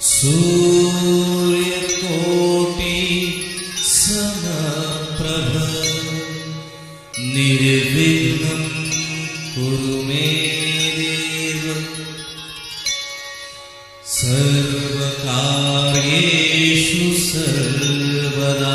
सूर्यकोटि समप्रभ निर्विघ्नं कुरु मे देव सर्वकार्येषु सर्वदा।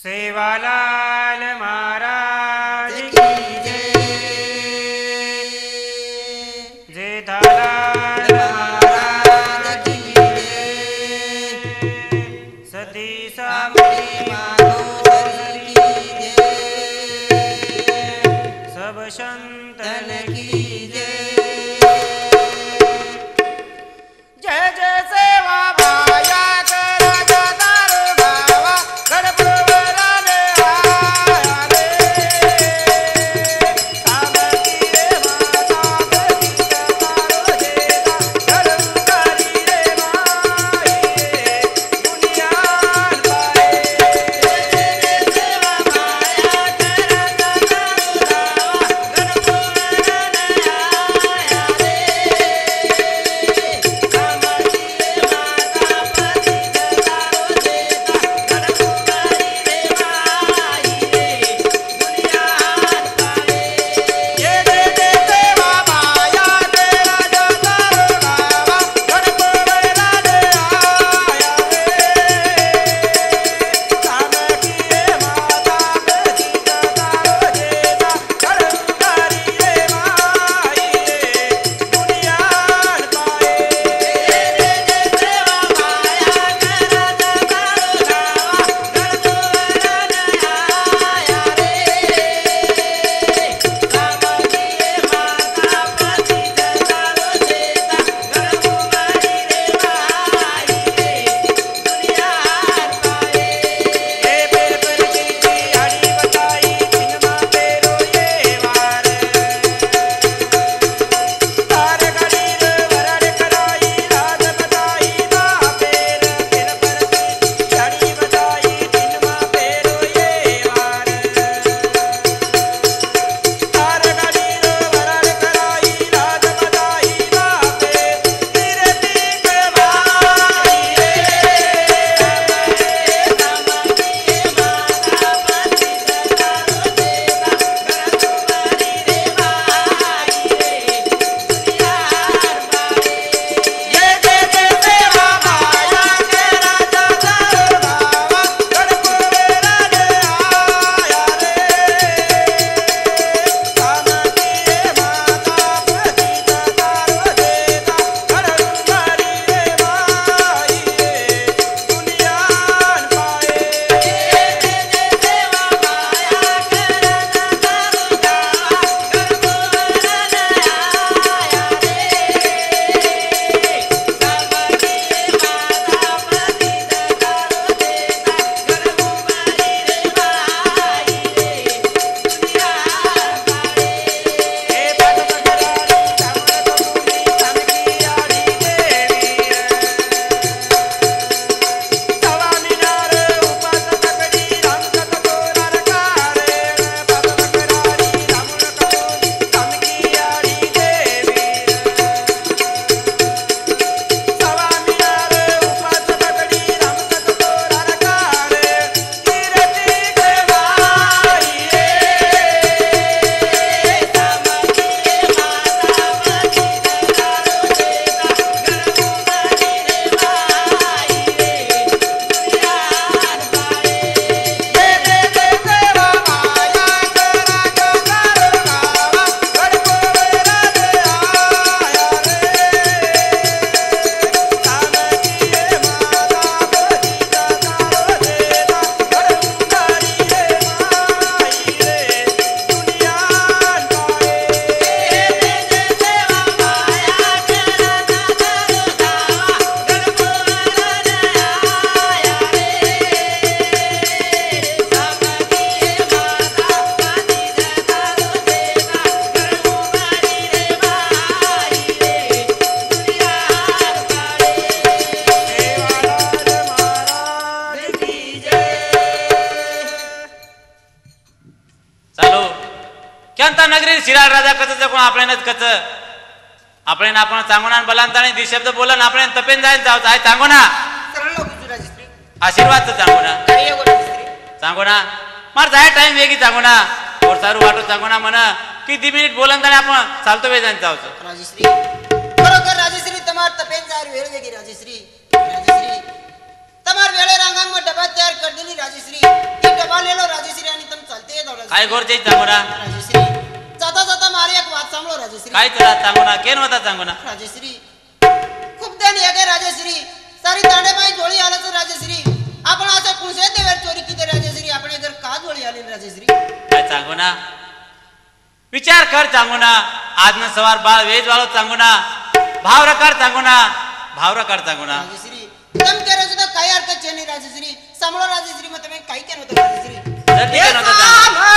सेवालाल महाराज की जय। जेठालाल महाराज की जय। सती सावरी माधोर की जय। सब संतन की जय। जय जय सेवा माया कर दारो भावा गणपति शिराळ राजा कच कोण आपल्यानच कच आपण आपण सांगून बलांताने दि शब्द बोलन आपण तपेन जायन जाऊ आहे सांगू ना सरळ लोक राजश्री आशीर्वाद तर सांगू ना काय येगो राजश्री सांगू ना मार जाय टाइम वेगी सांगू ना और सारू वाटो सांगू ना म्हण की 2 मिनिट बोलंताने आपण चालतो वे जायन जाऊचं राजश्री खरोखर राजश्री તમાર તપેન જાર વેળ વેગી રાજશ્રી રાजश्री તમાર વેળે રાંગાંગ માં ડબ્બા તૈયાર કરી દેલી રાजश्री એ ડબ્બા લેલો राजश्री आणि तुम चालते जाओ राजश्री काय गोर जाई सांगू ना राजश्री जाता जाता मारी एक बात सांभळो राजश्री काय चला सांगू ना केन होता सांगू ना राजश्री खूप दिन येगे राजश्री सारी तांडे पाई जोडी आलं तर राजश्री आपण असं कुसे देवर चोरी किती राजश्री आपण घर का जोडी आली राजश्री काय सांगू ना विचार कर सांगू ना आज न सवार बाळ वेज वाळो सांगू ना भावरकार सांगू ना भावरकार सांगू ना राजश्री तम करे तो काय अर्थ છે ની राजश्री सांभळो राजश्री मग तुम्ही काय केलं होतं राजश्री जल्दी केलं होतं सांगू.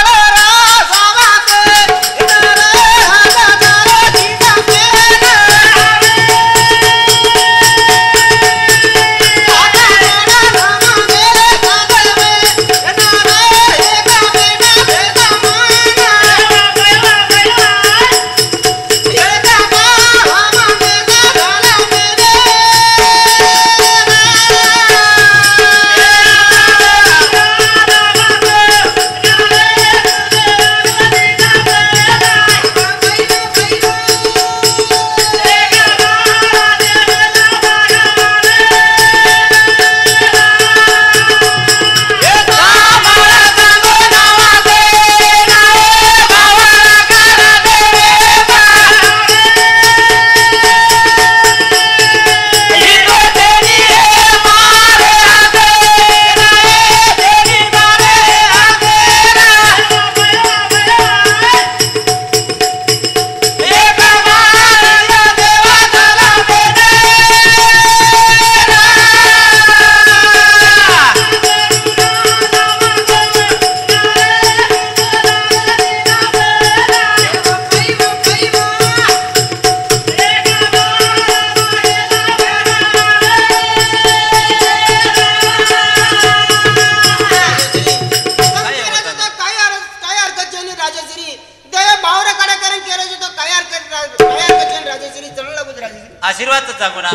आशीर्वाद तर सांगू ना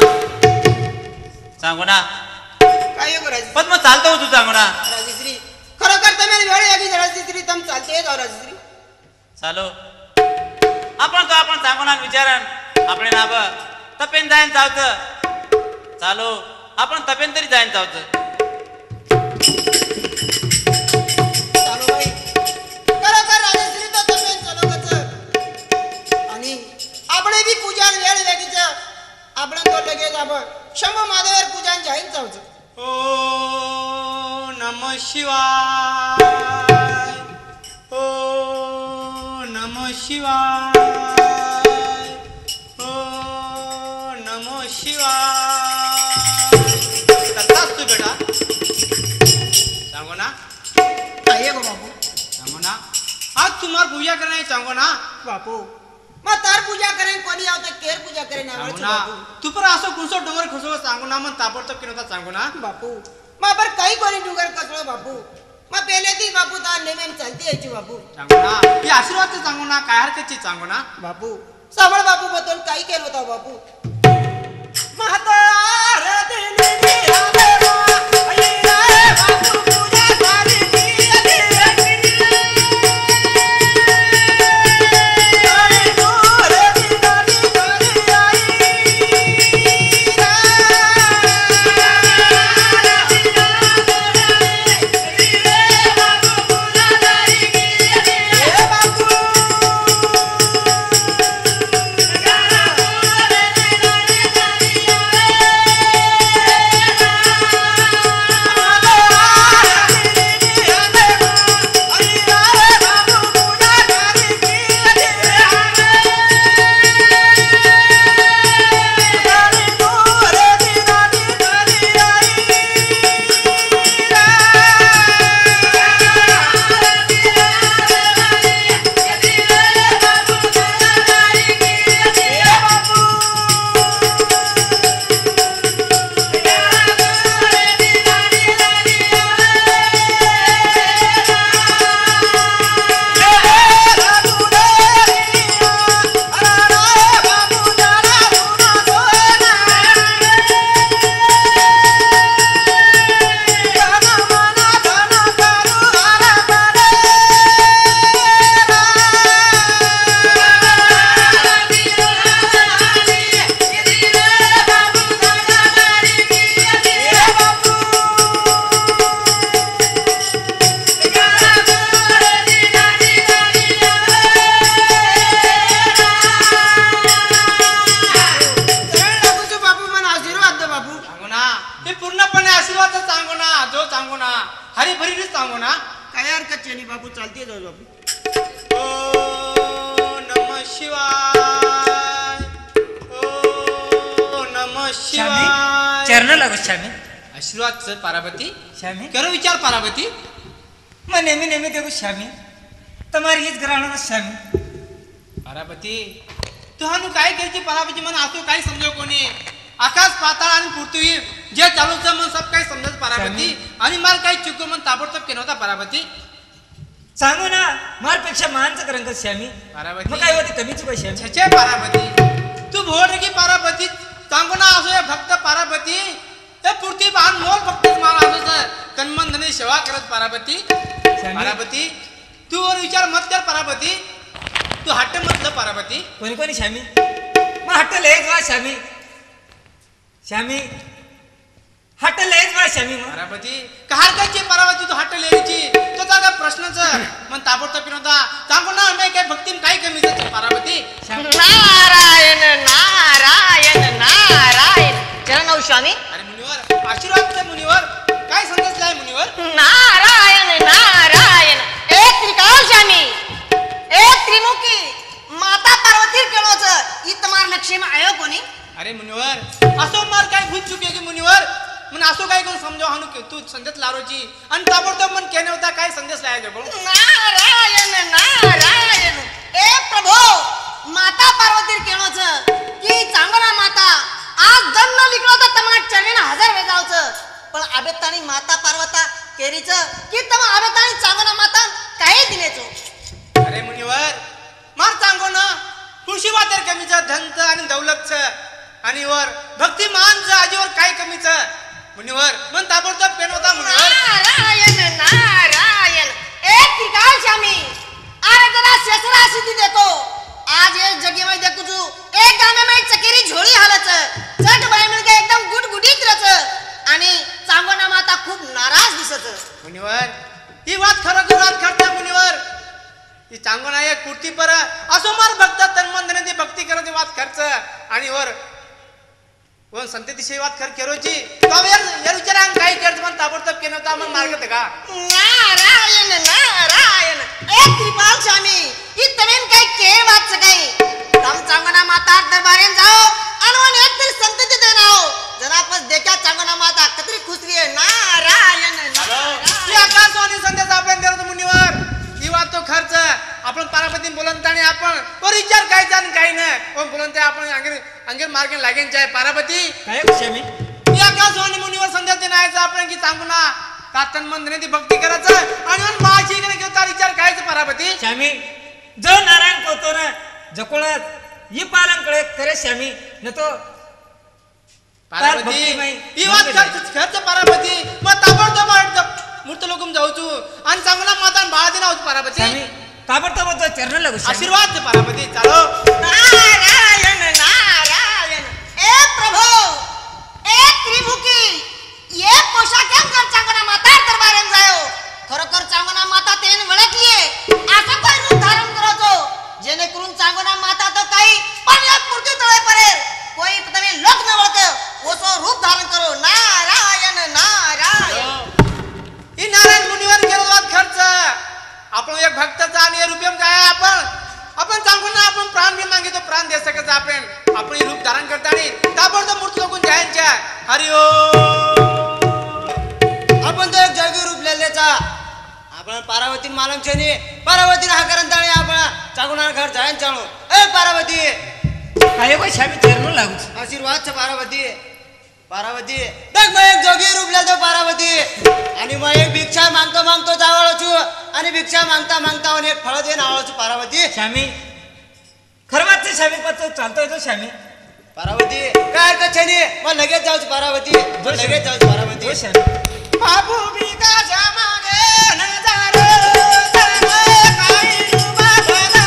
सांगू ना काय येगो राजश्री पण मग चालतो तू सांगू ना राजश्री खरोखर तुम्ही वेळ येगी राजश्री तुम चालते जाओ राजश्री चालो आपण तो आपण सांगू ना विचारण आपले नाव तपेन जायन चावतं चालो आपण तपेन तरी जायन चावतं चालो बाई खरोखर राजश्री तो तपेन चलो कच आणि આપણે બી પૂજાન વેળ વેગી છે આપણે તો લગે જ આપ શંભુ મહાદેવ પૂજાન જાઈન જાવ છે ઓ નમઃ શિવાય ઓ નમઃ શિવાય ઓ નમઃ શિવાય તથાસ્તુ બેટા सांगो ना आइए गो बापू सांगो ना आज तुम्हार पूजा करने सांगो ना बापू मग तार पूजा करेन कोणी आवते केर पूजा करेन आवडते बापू तू पर असं कुणसो डोंगर खसो सांगू ना मन ताबडतोब केलं होता सांगू ना बापू मग पर काही कोणी डुगर कसलो बापू मग पहिले ती बापू तार नेमेम चालती यायची बापू सांगू ना ही आशीर्वाद सांगू ना काय हरकतची सांगू ना बापू सांभाळ बापू बतून काही केलं होता बापू माता रे दिली राधेवा आई रे बापू पूजा करी सांगू चालते जाऊ आपण. ओ नम शिवाय, ओ नम शिवाय. चरण लागो श्यामी. आशीर्वाद सर पार्वती. श्यामी करो विचार पार्वती. मैं नेहमी नेहमी देखो श्यामी तुम्हारी हीच घराणं ना श्यामी. पार्वती तुहानु काय केली पार्वती मन असो काय समजो कोणी. आकाश पाताळ आणि पृथ्वी जे चालूच मन सब काही समजत पार्वती. आणि मार काही चुको मन ताबडतोब केलं होता पार्वती. सांगू ना मारपेक्षा मानचं करण का श्यामी. पार्वती मग काय होते कमीच पाहिजे श्यामी. छे पार्वती तू भोड की पार्वती सांगू ना असो हे भक्त पार्वती हे पृथ्वी बाण मोल भक्त मान असो तन्मन धने सेवा करत पार्वती. पार्वती तू वर विचार मत कर पार्वती. तू हट्ट मत पार्वती. कोणी कोणी श्यामी मग हट्ट लयच वा श्यामी. श्यामी हट्ट लयच वा श्यामी. मग पार्वती कहार कायची पार्वती तू हट्ट लेची तो जागा प्रश्नच मन ताबडतोब पिनवता सांगू ना नाही काय भक्तीम काय कमी पार्वती. नारायण नारायण नारायण. चरण स्वामी. अरे मुनिवर आशीर्वाद दे मुनिवर. काय संदेश मुनिवर. नारायण नारायण. एक त्रिकाल स्वामी एक त्रिमुखी माता पार्वती केळोच इ तमार लक्ष्य में आयो कोणी. अरे मुनिवर असो मार काय भूत चुके की मुनिवर मन असो काय कोण समजाव हानु के तू संदेश लारोची आणि ताबडतोब मन केने होता काय संदेश लायचे बोल. नारायण नारायण. ए प्रभो माता पार्वती केळोच की चांगला माता आज जन्म लिखलो तर तमा चरण हजार वेजावच पण आबेतानी माता पार्वता केरीच की तमा आबेतानी चांगला माता काय दिलेचो. अरे मुनिवर मार सांगो ना खुशी वाटर कमीच धनच आणि दौलतच आणि वर भक्ती मानच आजीवर काय कमीच मुनिवर मन ताबडतोब पेन होता मुनिवर. नारायण नारायण. एक त्रिकाल स्वामी अरे जरा शेषरा सिद्धि देखो आज ये जगह में देखू छु एक गामे में चकेरी झोळी हालच चट बाय मिल के एकदम गुडगुडीत रच आणि चांगोना माता खूप नाराज दिसत. मुनिवर ही बात खरं की बात करता मुनिवर. ही चांगो नाही कुर्ती पर असो मार भक्त तन्मन धने भक्ती करते वात खर्च आणि वर वन संततिशी वात खर केरोची तो यार विचार काय करत मन ताबडतोब केनं ता मन मार्गत का. नारायण नारायण. एक त्रिपाल स्वामी ही तमेन काय के वाच काही तम चांगोना माता दरबारेन जाओ अनवन एक तरी संतति देनाओ जरा पस देखा चांगोना माता कतरी खुश रही. नारायण नारायण. या आकाशवाणी संदेश आपण देतो मुनिवर. ही वात तो खर्च आपण पार्वती बोलत आणि आपण वर विचार काय जाण काय नाही पण बोलत आपण अंगेर मार्गे लागेन चाय पार्वती. काय श्यामी ही आकाशवाणी मुनिवर संदेश देण्याचा आपण की सांगू ना तातन मंदने ती भक्ती करायचं आणि मग माझी कडे घेऊन तार विचार कायचं पार्वती. श्यामी जो नारायण कोतो ना जकोळत ही पालन कडे करे श्यामी न तो पार्वती ही वात खर्च पार्वती मग ताबडतोब मूर्त लोकम जाऊचू आणि चांगला माता बाळा दिना होती पार्वती. श्यामी ताबडतोब तो चरण लागो श्यामी. आशीर्वाद दे पार्वती. चालो. नारायण नारायण. ए प्रभो ए त्रिमुखी ये पोषा केम कर चांगोना माता दरबारेन जायो. खरोखर चांगोना माता तेन वळखलीये असं काय रूप धारण करतो जेणेकरून चांगोना माता तो काही पण या मूर्ती तळे पडेल कोई तुम्ही लोक न वळख ओसो रूप धारण करो. नारायण नारायण. ही नारायण मुनिवर केला वात खर्च आपण एक भक्ताचा आणि रुपयम काय आपण सांगू ना आपण प्राण बी मागितो प्राण दे सकत आपण ही रूप धारण करता आणि ताबडतोब मूर्ती लोकून जायच्या. हरि ओम. आपण तो एक जळगी रूप लेलेचा आपण पार्वती मालम छेनी पार्वती हा करन ताणी आपण चांगुना घर जायन चालू. ए पार्वती काय को श्यामी चरण लागो. आशीर्वाद छ पार्वती. पार्वती देख मैं एक जोगी रूप लेतो पार्वती आणि मैं एक भिक्षा मागतो जावळ छु आणि भिक्षा मागता आणि एक फळ देन आवळ छु पार्वती. श्यामी खरवाच श्यामी पत्तो चालतोय तो श्यामी. पार्वती काय का छेनी मग लगेच जाऊ छु पार्वती. लगेच जाऊ छु पार्वती. श्यामी बाबू मी का जमागे नजारो सरे काही डुबा भला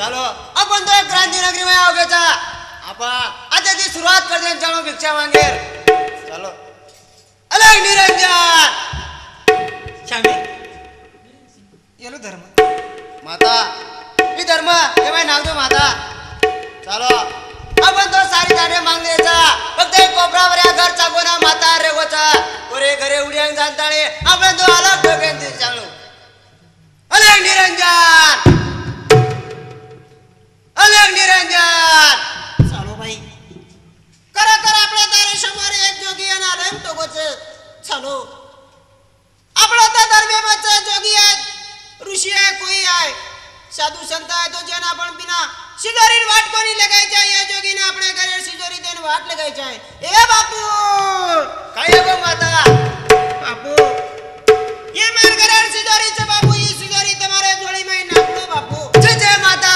ચાલો अपन तो क्रांतिनगरी में आओगे चा आपा आज ती सुरुवात कर दे जानो भिक्षा मांगे चलो अलग निरंजन श्यामी येलो धर्म माता ये धर्म ये भाई नाम दो माता चलो अपन तो सारी दाणे मागणे चा फक्त एक कोपरावर या घर चागोना माता रे गोचा ओरे घरे उड्यांग जानताळे आपण तो अलग डोकेन ती चांगलो अलग निरंजन चालो भाई करा कर आपल्या दारे समोर एक जोगी आणि आलम तो गोच चालो आपला तर धर्मेमच जोगी आहे ऋषी आहे कोई आहे साधू संत आहे तो जन आपण बिना शिजोरी वाट कोणी लगायची आहे या जोगीने आपल्या घरे शिजोरी देन वाट लगायची आहे ए बापू काय गो माता बापू ये मार घरे शिजोरीचे बापू ही शिजोरी तुम्हारे जोडी में नापलो बापू जय जय माता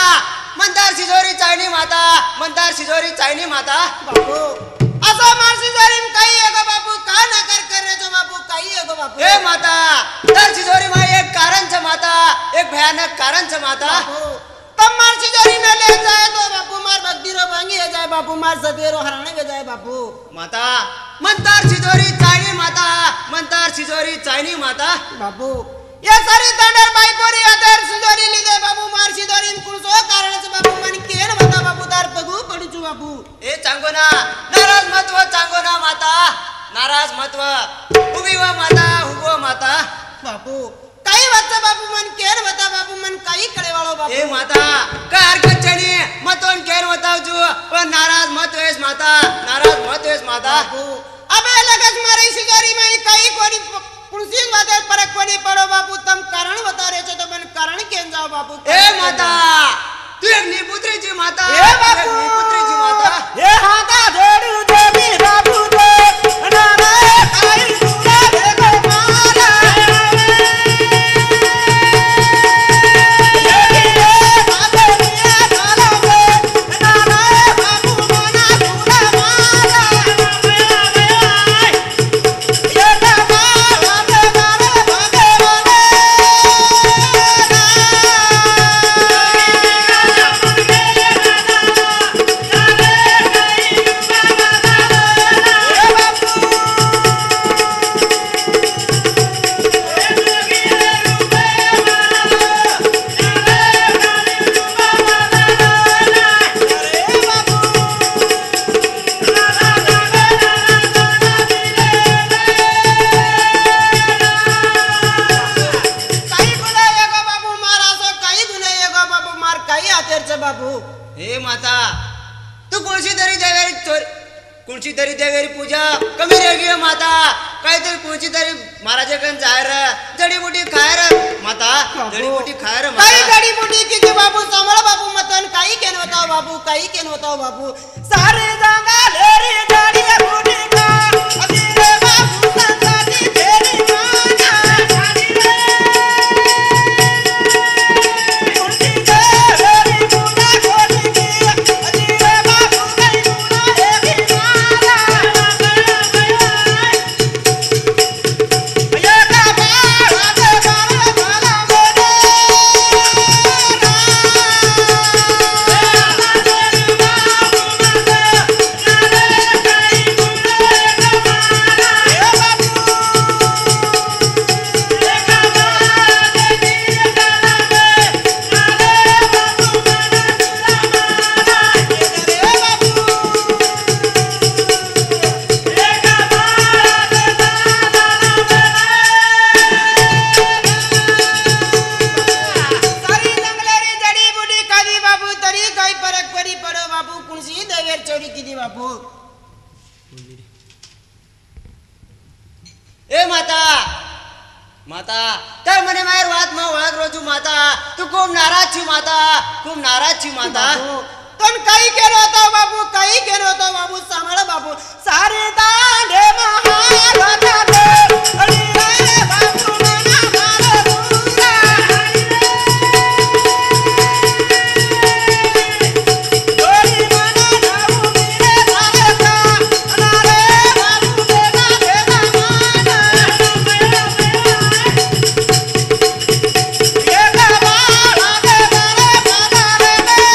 मंदार शिजोरी चायनी माता मंदार शिजोरी चायनी माता बापू असं मार शिजोरी काही आहे गो बापू का नकार करण्याचं बापू काही आहे गो बापू ए माता दर शिजोरी में एक कारण छ माता एक भयानक कारण छ माता तब मार शिजोरी न ले जाए तो बापू मार भक्तिरो भांगी है जाए बापू मार सतेरो हराने के जाए बापू माता मंदार शिजोरी चायनी माता मंदार शिजोरी चायनी माता बापू या सारी दांडर बाई पोरी अदर शिजोरी लिदे बापू मार शिजोरी कुलसो कारणच बापू मन केन बता बापू दार पगू पडुचू बापू ए चांगोना नाराज मतव चांगोना माता नाराज मतव उभी व माता उभो माता बापू काही वाच बापू मन केन बता बापू मन काही कळे वाळो बापू ए माता काय हरकत छनी मतोन केन बतावजू पण नाराज मत वेस माता नाराज मत वेस माता बापू अबे लगस मारी शिजोरी में काही कोणी पुलसी वादे परक कोणी पडो बापू तम कारण बता रे छे तो मन कारण केन जाओ बापू ए माता तू एक निपुत्रीची माता ए बापू निपुत्रीची माता ए हाता धोडू देवी बापू दे नाना काही तुला देखो माला कुणची तरी देवेरी पूजा कमी रेगी माता काहीतरी कुणची तरी महाराज कन जायर जडीबुटी खायर माता जडीबुटी खायर माता काही जडीबुटी किती बाबू सांभाळ बाबू मतन काही केन होताव बाबू काही केन होताव बाबू सारे जागा लेरी जडी बुटी का अति रे बाबू संताती तेरी माना जानी रे कुणची देवेरी पूजा कोणी की अति रे बाबू काही गुना एकी ए माता माता तर म्हणे मायर वाद म ओळख रोजू माता तू खूप नाराज छी माता खूप नाराज छी माता पण काही केलं होतं बाबू काही केलं होतं बाबू सांभाळ बाबू सारे दांडे महाल होता आणि रे बाबू मना मार बुरा दोरी मना नाऊ मिरे सारका अरे बाबू देना देना माना ये बाबा लागे बारे बाबा रे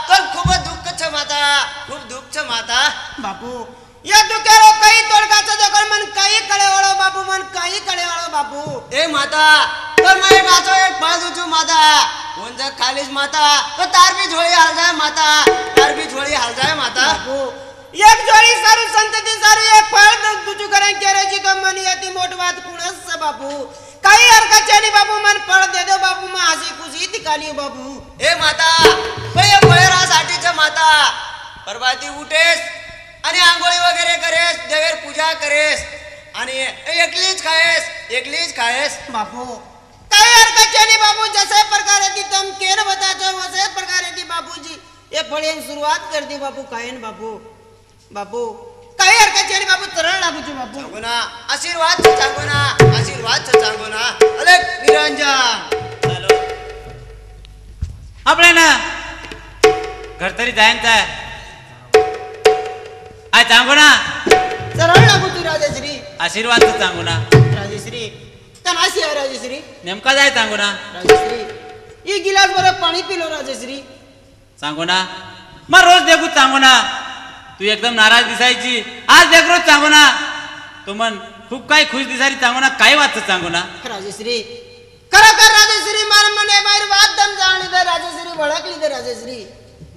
तर खूप दुःख छ माता खूप दुःख छ माता बापू या दुःखारो काही तोडगाचं दगड मन काही कळे वळो बापू मन काही कळे वळो बापू ए माता तर मैं गाचो एक फळ दुचू माता कोण जर खालीच माता तो तार भी झोळी हाल जाय माता तार भी झोळी हाल जाय माता बापू एक जोडी सारू संतती सारू एक फळ दुचू करें केरेची तो मन याती मोठ बात कुणस बापू काही हरकत नाही बापू मन फळ दे दो बापू मा हसी खुशी तिकाली बापू ए माता पय फळरासाठीच माता परवाती उठेस आणि आंघोळी वगैरे करेस देवेर पूजा करेस आणि एकलीच खायस बापू काही हरकत नाही बापू जसे प्रकारे ती तम केर बताचो वसे प्रकारे ती बापूजी ये फळेन सुरुवात करती बापू कायन बापू बापू काही हरकत नाही बापू चरण लागूची बापू सांगोना आशीर्वाद सांगोना अले निरंजन चलो આપણે ના ઘર તરી જાય ને આ ચાંગો ના चरण लागूची राजश्री आशीर्वाद તો ચાંગો ના राजश्री तनाशी आहे राजश्री नेमका जाय चांगो ना राजश्री ये गिलास भर पाणी पिलो राजश्री सांगो ना मग रोज देखू सांगो ना तू एकदम नाराज दिसायची आज देख रोज सांगो ना तू मन खूप काही खुश दिसारी सांगो ना काय वाचत सांगो ना राजश्री खरोखर राजश्री मार मने बाहेर वाद दम जाणली दे राजश्री भडकली दे राजश्री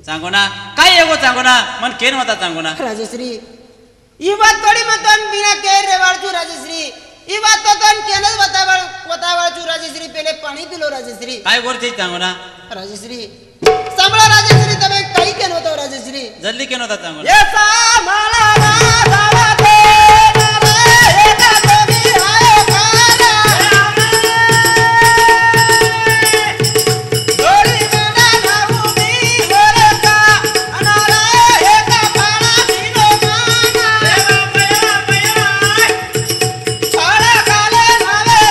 सांगो ना काय एगो सांगो ना मन केन होता सांगो ना राजश्री ही बात थोडी मतन बिना केर रेवाळचू राजश्री ही बात तो तन केनच बतावळचू राजश्री पहिले पाणी पिलो राजश्री काय गोरते सांगो ना राजश्री सांभाळा राजश्री તમે કઈ કેન હોતો राजश्री जल्दी केन होता सांगो ये सांभाळा राजावते नारे एका तुम्ही हाय काना डोळी मेना नाऊ मी वरका अनारा एका पाळा दिनो माना छाळा काले नावे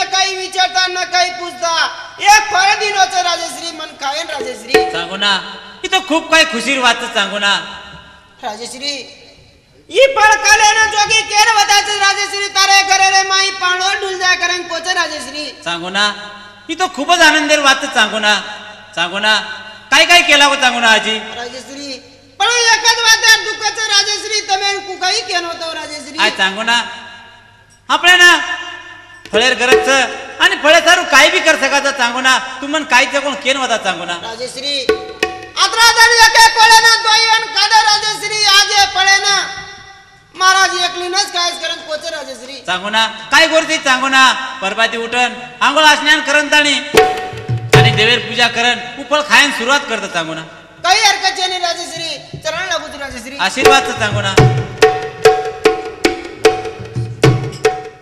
राय विजा पुणे खूप काय खुशीर वाच सांगू ना राजश्री ई फळ काले ना जोगी केर वदाच राजश्री तारे घरे रे माई पाणो डुल जा करन कोच राजश्री सांगू ना ही तो खूपच आनंदेर वाच सांगू ना काय काय केला हो सांगू ना आजी राजश्री पण एकच वाद्यात दुःखाचं राजश्री तमे कुकाई केन होतो राजश्री आज सांगू ना आपले ना फळेर गरज आणि फळे सारू काय बी कर सकाचा सांगू ना तू मन काय ते कोण केन होता सांगू ना राजश्री आत्रा दर एके कोळे ना दोयन कादा राजश्री आजे पळे ना महाराज एकलीनच कायच करन कोच राजश्री सांगू ना काय गोरती सांगू ना परबाती उठन आंघोळ स्नान करन ताणी आणि देवेर पूजा करन उपळ खायन सुरुवात करत सांगू ना काही हरकत नाही राजश्री चरण लागू तू राजश्री आशीर्वाद सांगू ना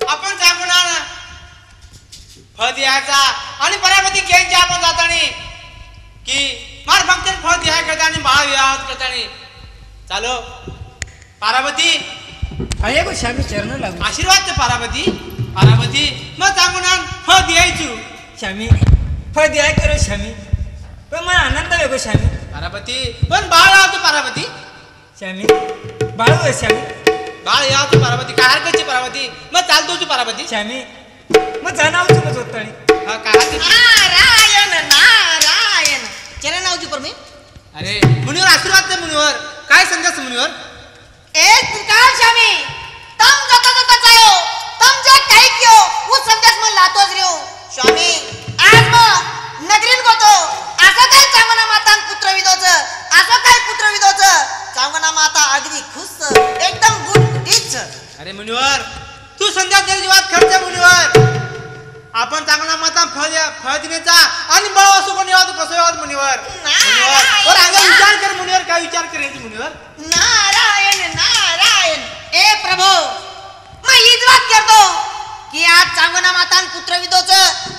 आपण सांगू ना फळ द्यायचा आणि परापती घ्यायची आपण जातानी की मार फक्त फळ द्याय करता आणि बाळ विवाह करतानी चालो पार्वती अरे को शामी चरण लागू आशीर्वाद पार्वती मग सांगू ना फळ द्यायचू शामी फळ द्याय करो शामी पण मला आनंद वेगो शामी पार्वती पण बाळ राहतो पार्वती श्यामी बाळू आहे श्यामी बाळ या तू पार्वती काय हरकतची पार्वती मग चालतो तू पार्वती श्यामी मग जाणाव तू मग होतळी हा काय नारायण नारायण चला नावजी परमी अरे मुनिवर आशीर्वाद दे मुनिवर काय संदेश मुनिवर ए त्रिकाल स्वामी तम जत जत जायो तम जे काही कियो वो संदेश मन लातोच रियो स्वामी आज म नगरीन गोतो असं काय चांगना माता पुत्र विदोच असं काय पुत्र विदोच चांगना माता अगदी खुश एकदम गुडगुडीच अरे मुनिवर तू संदेश द्यायची वाद खर्च मुनिवर आपण चांगला माता फळ दिनेचा आणि बळ असो कोणी यावं कसं यावं मुनिवर मुनिवर अंगा विचार कर मुनिवर काय विचार करायची मुनिवर नारायण नारायण ए प्रभु मैं हीच बात करतो की आज चांगना माता पुत्र विदोच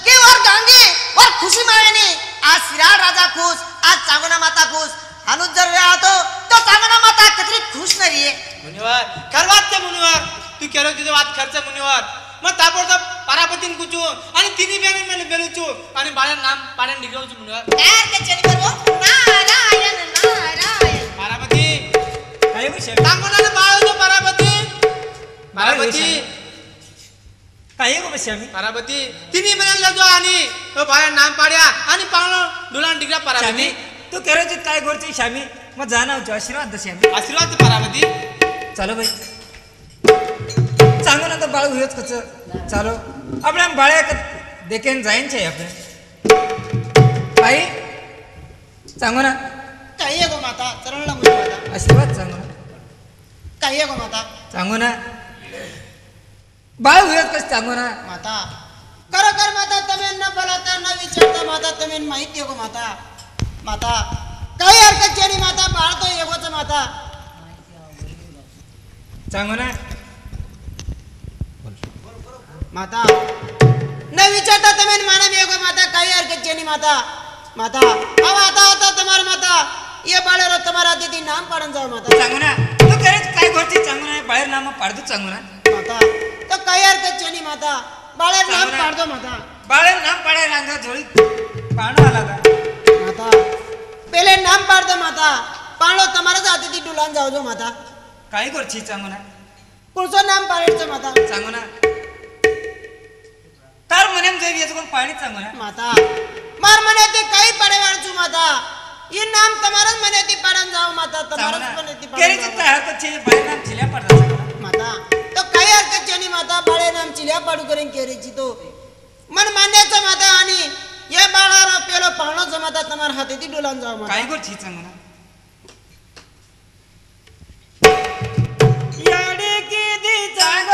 की वर गांगी वर खुशी मायने आज सिराळ राजा खुश आज चांगना माता खुश हानुच जर राहतो तो चांगना माता कतरी खुश नाही रे मुनिवर खरवात ते मुनिवर तू केलो तुझे वाद खर्च मुनिवर मग ताबडतोब पारापतीन कुचू आणि तिन्ही बेन बेलूचू आणि बाळ्या नाम पाण्यान निघवचू मुनिवर काय के चली करबो नारायण नारायण पारापती काय गो श्यामी तांगोनाने बाळवतो पारापती काय गो श्यामी पारापती तिन्ही बेन लजो आणि तो बाळ्या नाम पाड्या आणि पाळो डुलान डिगरा श्यामी पारापती तू केरोचित काय गोरची श्यामी मग जाणाव आशीर्वाद दे श्यामी आशीर्वाद दे पारापती चालो बाई चांगू ना तर बाळू हेच कच चालो आपल्या बाळ्या देखेन जाईन छे आपले आई सांगू ना काही गो माता चरणला मुली माता आशीर्वाद सांगू ना काही गो माता सांगू ना बाळू हेच कस सांगू ना माता खरोखर माता तुम्ही न बोलता न विचारता माता तुम्ही माहिती हो माता माता काही हरकत नाही माता बाळतो येगोच माता सांगू ना माता न विचारता तुम्ही मानम येगो माता काही हरकत नाही माता माता अब आता तुम्हार माता ये बाळेरो तुम्हारा दीदी नाम पाडन जाओ माता सांगू ना तू करेच काय गोरची सांगू ना बाहेर नाम पाडतो सांगू ना माता तो काही हरकत नाही माता बाळेर नाम चांगला. पाडतो माता बाळेर नाम पाडाय रांगा झोळी पाणो आला का माता पहले नाम पाड दो माता पाणो तुम्हारा जाती ती डुलान जाओ जो माता काय गोरची सांगू ना कुणसो नाम पाडायचं माता सांगू ना तार मनेम जरी याचं कोण पाणी सांगू ना माता मार मने ती काही पडे वाळचू माता ये नाम तुम्हारच मने ती पाडन जाओ माता सांगू तुम्हारच ना मने ती केरी पाडन चित्ता जाओ हरकत छे बाहेर नाम चिल्या पडता सांगू ना माता तो काही हरकत नाही माता बाळे नाम चिल्या पाडू करेन केरीची तो मन मान्याचं माता आणि ये बाळारा पेलो पाणोचं माता तुम्हार हाती ती डुलान जाओ माता काय गोरची सांगू ना याडी की दी चांग